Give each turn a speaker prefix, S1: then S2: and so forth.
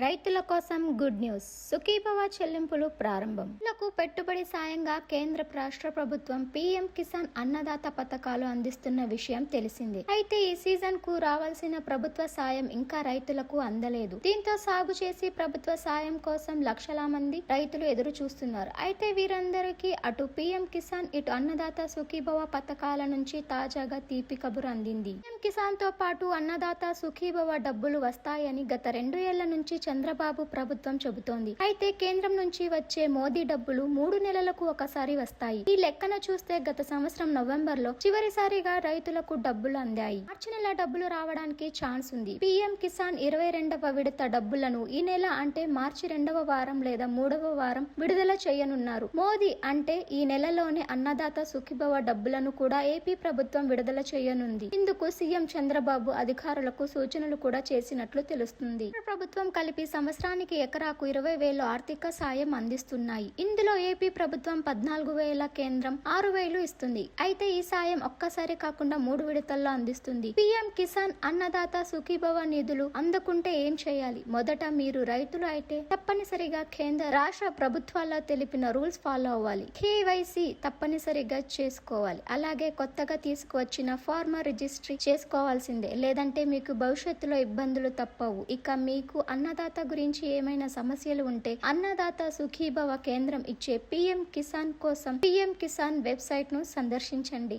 S1: రైతుల కోసం good news. Sukhibhava చెల్లింపులు ప్రారంభం. రైతులకు పెట్టుబడి సాయంగా కేంద్ర రాష్ట్ర ప్రభుత్వం పీఎం కిసాన్ అన్నదాత పథకాలు అందిస్తున్న విషయం తెలిసిందే. అయితే ఈ సీజన్ కు రావాల్సిన ప్రభుత్వ సాయం ఇంకా రైతులకు అందలేదు. దీంతో సాగు చేసి ప్రభుత్వ సాయం కోసం లక్షల మంది రైతులు ఎదురు చూస్తున్నారు. అయితే వీరందరికీ అటు పీఎం కిసాన్ ఇటు అన్నదాత సుఖీభవ పథకాల నుంచి తాజాగా తీపి కబురు అందింది. పీఎం కిసాన్ తో పాటు అన్నదాత సుఖీభవ డబ్బులు వస్తాయని గత 2 ఏళ్ల నుంచి చంద్రబాబు ప్రభుత్వం చెబుతోంది. అయితే కేంద్రం నుంచి వచ్చే మోదీ డబ్బులు 3 నెలలకు ఒకసారి వస్తాయి. ఈ లెక్కన చూస్తే గత సంవత్సరం నవంబర్ లో చివరిసారిగా రైతులకు డబ్బులు అందాయి. మార్చి నెల డబ్బులు రావడానికి ఛాన్స్ ఉంది. పీఎం కిసాన్ 22వ విడత డబ్బులను ఈ నెల అంటే మార్చి 2వ వారం లేదా 3వ వారం విడుదల చేయనున్నారు. మోదీ అంటే ఈ నెలలోనే అన్నదాత సుఖీభవ డబ్బులను కూడా ఏపీ ప్రభుత్వం విడుదల చేయనుంది. ఇందుకు సీఎం చంద్రబాబు అధికారులకు సూచనలు కూడా చేసినట్లు తెలుస్తుంది. ప్రభుత్వం కలిపి సంవత్సరానికి ఎకరాకు 20,000 ఆర్థిక సాయం అందిస్తున్నాయి. ఇందులో ఏపీ ప్రభుత్వం 14,000, కేంద్రం 6,000 ఇస్తుంది. అయితే ఈ సాయం ఒక్కసారి కాకుండా 3 విడతల్లో అందిస్తుంది. పీఎం కిసాన్ అన్నదాత సుఖీభవ నిధులు అందుకుంటే ఏం చేయాలి? మొదట మీరు రైతులు అయితే తప్పనిసరిగా కేంద్ర రాష్ట్ర ప్రభుత్వాల్లో తెలిపిన రూల్స్ ఫాలో అవ్వాలి. కేవైసీ తప్పనిసరిగా చేసుకోవాలి. అలాగే కొత్తగా తీసుకువచ్చిన ఫార్మర్ రిజిస్ట్రీ చేసుకోవాల్సిందే. లేదంటే మీకు భవిష్యత్తులో ఇబ్బందులు తప్పవు. ఇక మీకు అన్నదాత గురించి ఏమైనా సమస్యలు ఉంటే అన్నదాత సుఖీభవ కేంద్రం ఇచ్చే పీఎం కిసాన్ కోసం పీఎం కిసాన్ వెబ్సైట్ ను సందర్శించండి.